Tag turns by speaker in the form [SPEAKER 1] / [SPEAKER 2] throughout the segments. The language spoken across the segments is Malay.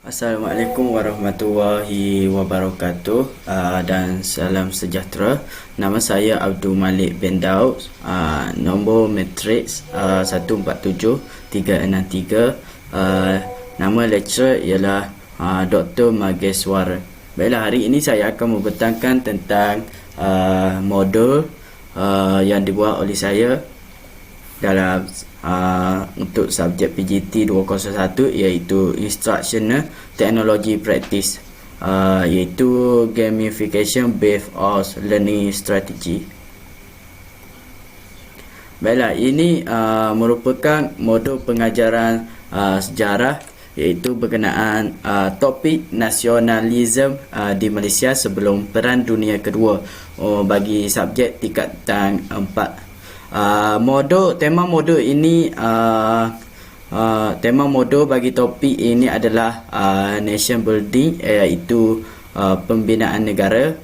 [SPEAKER 1] Assalamualaikum warahmatullahi wabarakatuh dan salam sejahtera. Nama saya Abdul Malik bin Daud. Nombor matriks 147363. Nama lecturer ialah Dr. Mageswara. Baiklah, hari ini saya akan membentangkan tentang modul yang dibuat oleh saya dalam untuk subjek PGT 201, iaitu Instructional Technology Practice, iaitu Gamification Based on Learning Strategy. Baiklah, ini merupakan modul pengajaran sejarah, iaitu berkenaan topik nasionalisme di Malaysia sebelum Perang Dunia Kedua bagi subjek tingkatan 4. Tema modul ini tema modul bagi topik ini adalah nation building, iaitu pembinaan negara.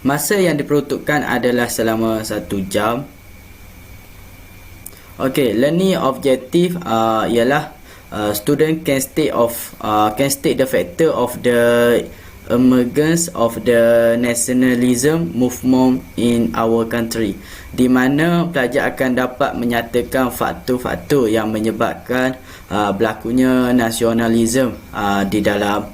[SPEAKER 1] Masa yang diperuntukkan adalah selama 1 jam. Okey, learning objective ialah student can state the factor of the emergence of the nationalism movement in our country, di mana pelajar akan dapat menyatakan faktor-faktor yang menyebabkan berlakunya nasionalisme di dalam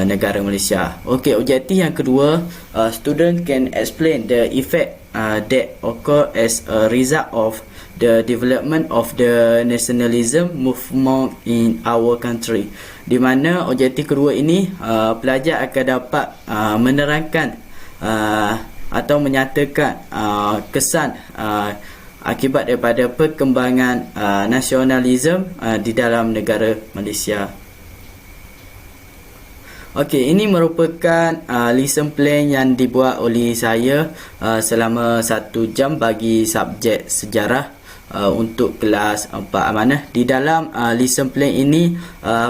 [SPEAKER 1] negara Malaysia. Okey, objektif yang kedua, student can explain the effect that occur as a result of the development of the nationalism movement in our country, di mana objektif kedua ini pelajar akan dapat menerangkan atau menyatakan kesan akibat daripada perkembangan nasionalisme di dalam negara Malaysia. Okey, ini merupakan lesson plan yang dibuat oleh saya selama 1 jam bagi subjek sejarah untuk kelas 4 amanah. Di dalam lesson plan ini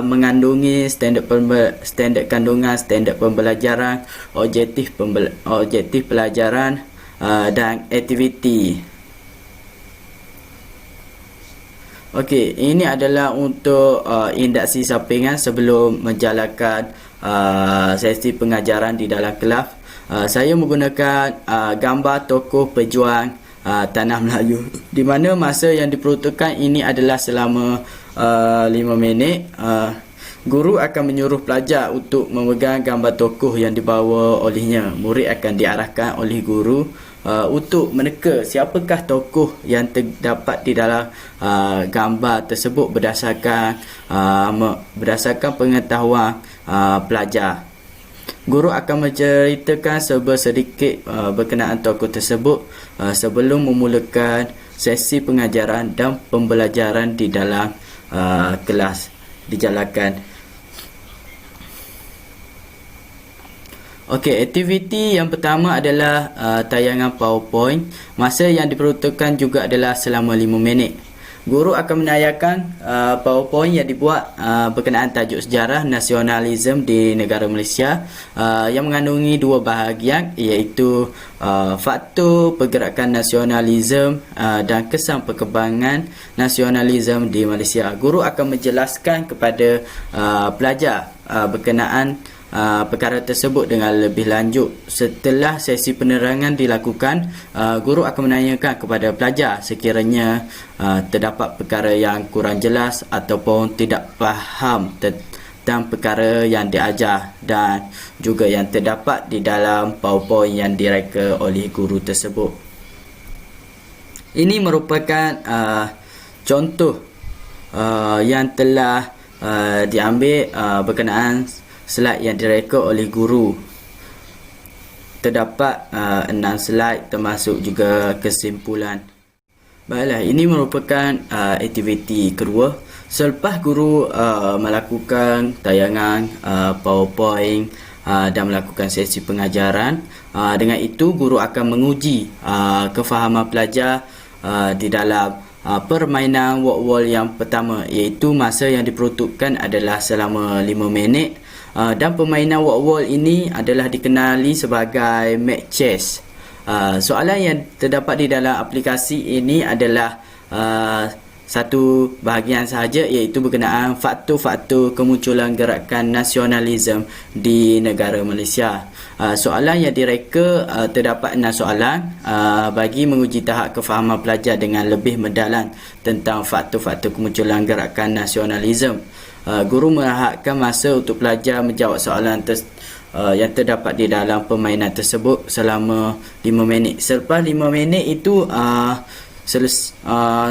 [SPEAKER 1] mengandungi standard kandungan, standard pembelajaran, objektif pelajaran dan aktiviti. Okey, ini adalah untuk induksi sampingan sebelum menjalankan sesi pengajaran di dalam kelas. Saya menggunakan gambar tokoh pejuang Tanah Melayu, di mana masa yang diperuntukkan ini adalah selama 5 minit. Guru akan menyuruh pelajar untuk memegang gambar tokoh yang dibawa olehnya. Murid akan diarahkan oleh guru untuk meneka siapakah tokoh yang terdapat di dalam gambar tersebut berdasarkan pengetahuan pelajar. Guru akan menceritakan sedikit berkenaan tokoh tersebut sebelum memulakan sesi pengajaran dan pembelajaran di dalam kelas dijalankan. Okey, aktiviti yang pertama adalah tayangan PowerPoint. Masa yang diperuntukkan juga adalah selama 5 minit. Guru akan menayangkan PowerPoint yang dibuat berkenaan tajuk sejarah nasionalisme di negara Malaysia, yang mengandungi 2 bahagian, iaitu faktor pergerakan nasionalisme dan kesan perkembangan nasionalisme di Malaysia. Guru akan menjelaskan kepada pelajar berkenaan perkara tersebut dengan lebih lanjut. Setelah sesi penerangan dilakukan, guru akan menanyakan kepada pelajar sekiranya terdapat perkara yang kurang jelas ataupun tidak faham tentang perkara yang diajar dan juga yang terdapat di dalam PowerPoint yang direka oleh guru tersebut. Ini merupakan contoh yang telah diambil berkenaan slide yang direka oleh guru. Terdapat 6 slide termasuk juga kesimpulan. Baiklah, ini merupakan aktiviti kedua. Selepas guru melakukan tayangan PowerPoint dan melakukan sesi pengajaran, dengan itu guru akan menguji kefahaman pelajar di dalam permainan word-wall yang pertama, iaitu masa yang diperuntukkan adalah selama 5 minit. Dan permainan word-wall ini adalah dikenali sebagai Make Chess. Soalan yang terdapat di dalam aplikasi ini adalah satu bahagian sahaja, iaitu berkenaan faktor-faktor kemunculan gerakan nasionalisme di negara Malaysia. Soalan yang direka, terdapat 6 soalan bagi menguji tahap kefahaman pelajar dengan lebih mendalam tentang faktor-faktor kemunculan gerakan nasionalisme. Guru merahakkan masa untuk pelajar menjawab soalan yang terdapat di dalam permainan tersebut selama 5 minit. Selepas 5 minit itu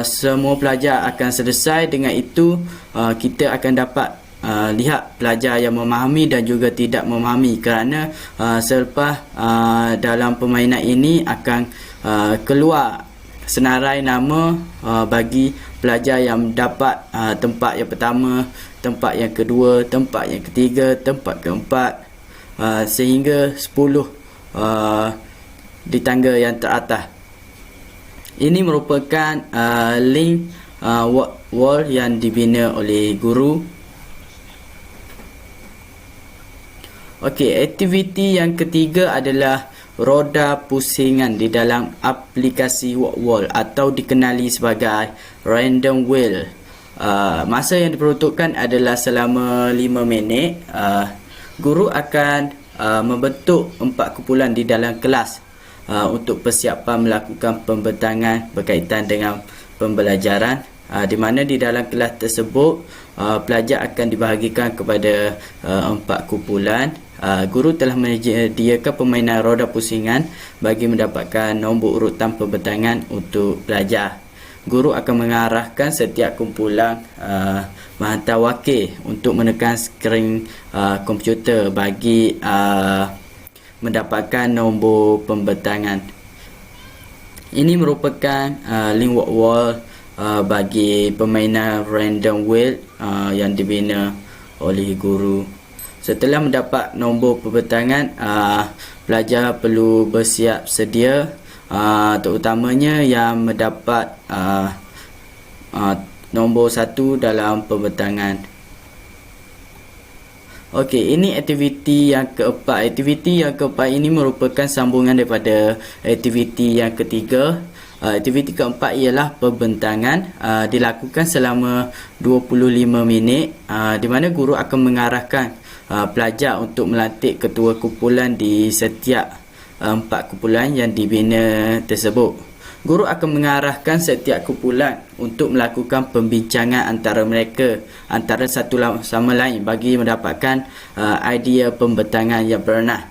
[SPEAKER 1] semua pelajar akan selesai. Dengan itu kita akan dapat lihat pelajar yang memahami dan juga tidak memahami, kerana selepas dalam permainan ini akan keluar senarai nama bagi pelajar yang dapat tempat yang pertama, tempat yang kedua, tempat yang ketiga, tempat keempat, sehingga 10 di tangga yang teratas. Ini merupakan link wall yang dibina oleh guru. Okey, aktiviti yang ketiga adalah roda pusingan di dalam aplikasi wall atau dikenali sebagai random wheel. Masa yang diperuntukkan adalah selama 5 minit. Guru akan membentuk 4 kumpulan di dalam kelas untuk persiapan melakukan pembentangan berkaitan dengan pembelajaran, di mana di dalam kelas tersebut pelajar akan dibahagikan kepada 4 kumpulan. Guru telah menyediakan permainan roda pusingan bagi mendapatkan nombor urutan pembentangan untuk pelajar. Guru akan mengarahkan setiap kumpulan menghantar wakil untuk menekan skrin komputer bagi mendapatkan nombor pembentangan. Ini merupakan link wall bagi permainan random wheel yang dibina oleh guru. Setelah mendapat nombor pembentangan, pelajar perlu bersiap sedia, terutamanya yang mendapat nombor 1 dalam pembentangan. Okey, ini aktiviti yang keempat. Aktiviti yang keempat ini merupakan sambungan daripada aktiviti yang ketiga. Aktiviti keempat ialah pembentangan, dilakukan selama 25 minit, di mana guru akan mengarahkan pelajar untuk melantik ketua kumpulan di setiap 4 kumpulan yang dibina tersebut. Guru akan mengarahkan setiap kumpulan untuk melakukan pembincangan antara mereka, antara satu sama lain, bagi mendapatkan idea pembentangan yang berkenaan.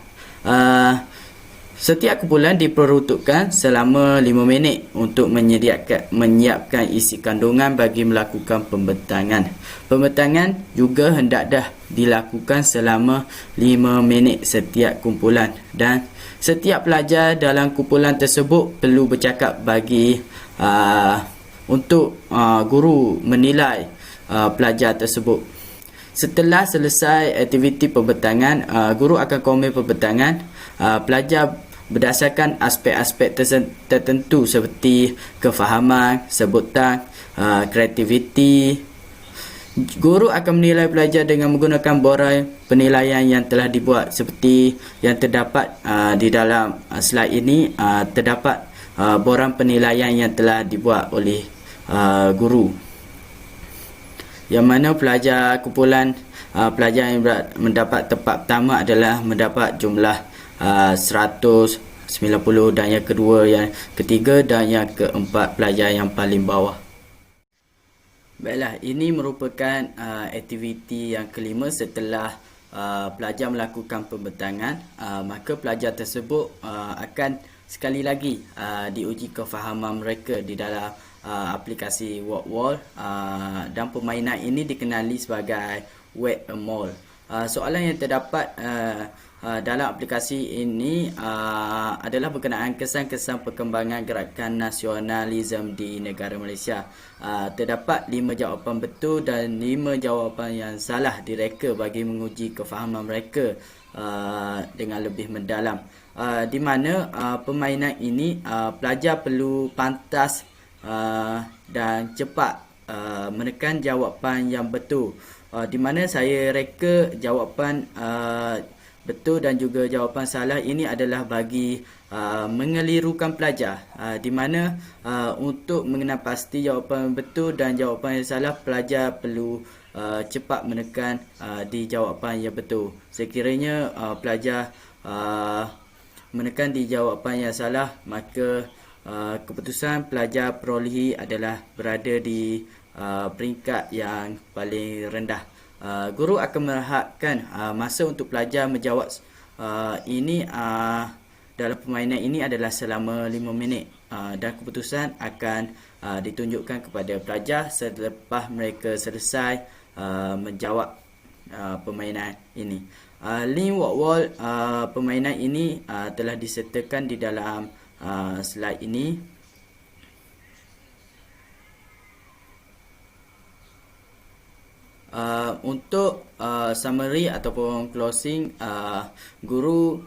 [SPEAKER 1] Setiap kumpulan diperuntukkan selama 5 minit untuk menyiapkan isi kandungan bagi melakukan pembentangan. Pembentangan juga hendaklah dilakukan selama 5 minit setiap kumpulan, dan setiap pelajar dalam kumpulan tersebut perlu bercakap bagi untuk guru menilai pelajar tersebut. Setelah selesai aktiviti pembentangan, guru akan komen pembentangan pelajar berdasarkan aspek-aspek tertentu seperti kefahaman, sebutan, kreativiti. Guru akan menilai pelajar dengan menggunakan borang penilaian yang telah dibuat seperti yang terdapat di dalam slide ini. Terdapat borang penilaian yang telah dibuat oleh guru, yang mana pelajar kumpulan pelajar yang mendapat tempat pertama adalah mendapat jumlah 190, dan yang kedua, yang ketiga dan yang keempat pelajar yang paling bawah. Baiklah, ini merupakan aktiviti yang kelima. Setelah pelajar melakukan pembentangan, maka pelajar tersebut akan sekali lagi diuji kefahaman mereka di dalam aplikasi wall, dan permainan ini dikenali sebagai Whack-A-Mole. Soalan yang terdapat dalam aplikasi ini adalah berkenaan kesan-kesan perkembangan gerakan nasionalisme di negara Malaysia. Terdapat 5 jawapan betul dan 5 jawapan yang salah direka bagi menguji kefahaman mereka dengan lebih mendalam. Di mana permainan ini pelajar perlu pantas dan cepat menekan jawapan yang betul. Di mana saya reka jawapan betul dan juga jawapan salah ini adalah bagi mengelirukan pelajar, di mana untuk mengenal pasti jawapan betul dan jawapan yang salah, pelajar perlu cepat menekan di jawapan yang betul. Sekiranya pelajar menekan di jawapan yang salah, maka keputusan pelajar perolehi adalah berada di peringkat yang paling rendah. Guru akan merahakkan masa untuk pelajar menjawab ini dalam permainan ini adalah selama 5 minit, dan keputusan akan ditunjukkan kepada pelajar selepas mereka selesai menjawab permainan ini. Link walk wall permainan ini telah disertakan di dalam slide ini. Untuk summary ataupun closing, guru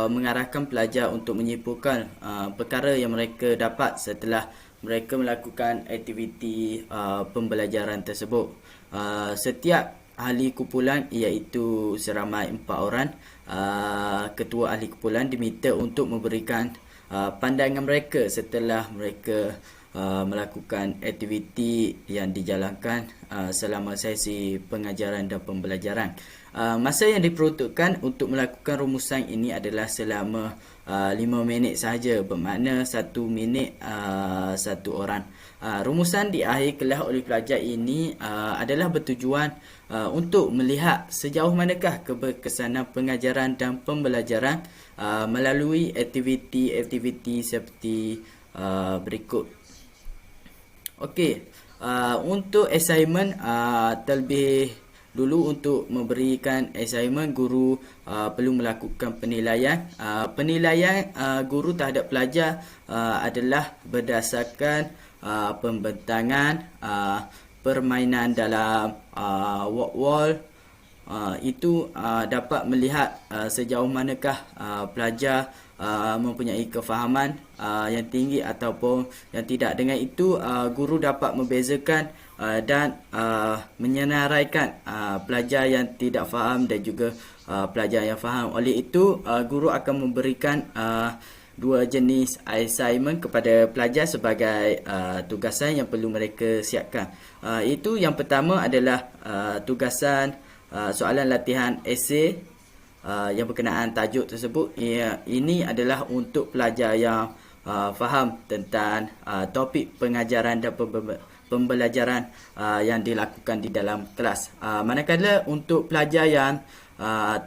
[SPEAKER 1] mengarahkan pelajar untuk menyimpulkan perkara yang mereka dapat setelah mereka melakukan aktiviti pembelajaran tersebut. Setiap ahli kumpulan, iaitu seramai 4 orang, ketua ahli kumpulan diminta untuk memberikan pandangan mereka setelah mereka melakukan aktiviti yang dijalankan selama sesi pengajaran dan pembelajaran. Masa yang diperuntukkan untuk melakukan rumusan ini adalah selama 5 minit sahaja, bermakna 1 minit 1 orang. Rumusan di akhir kelas oleh pelajar ini adalah bertujuan untuk melihat sejauh manakah keberkesanan pengajaran dan pembelajaran melalui aktiviti-aktiviti seperti berikut. Okey, untuk assignment, terlebih dulu untuk memberikan assignment, guru perlu melakukan penilaian. Penilaian guru terhadap pelajar adalah berdasarkan pembentangan permainan dalam walk wall. Itu dapat melihat sejauh manakah pelajar mempunyai kefahaman yang tinggi ataupun yang tidak. Dengan itu guru dapat membezakan dan menyenaraikan pelajar yang tidak faham dan juga pelajar yang faham. Oleh itu guru akan memberikan 2 jenis assignment kepada pelajar sebagai tugasan yang perlu mereka siapkan. Itu yang pertama adalah tugasan soalan latihan esei yang berkenaan tajuk tersebut. Ini adalah untuk pelajar yang faham tentang topik pengajaran dan pembelajaran yang dilakukan di dalam kelas. Manakala untuk pelajar yang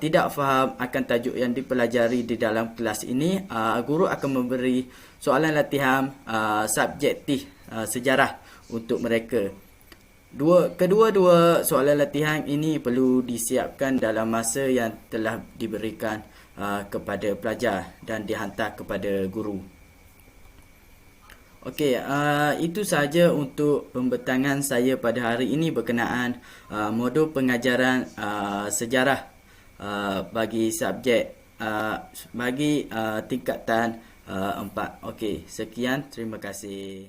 [SPEAKER 1] tidak faham akan tajuk yang dipelajari di dalam kelas ini, guru akan memberi soalan latihan subjektif sejarah untuk mereka. Kedua-dua soalan latihan ini perlu disiapkan dalam masa yang telah diberikan kepada pelajar dan dihantar kepada guru. Okey, itu sahaja untuk pembentangan saya pada hari ini berkenaan modul pengajaran sejarah bagi subjek bagi tingkatan 4. Okey, sekian, terima kasih.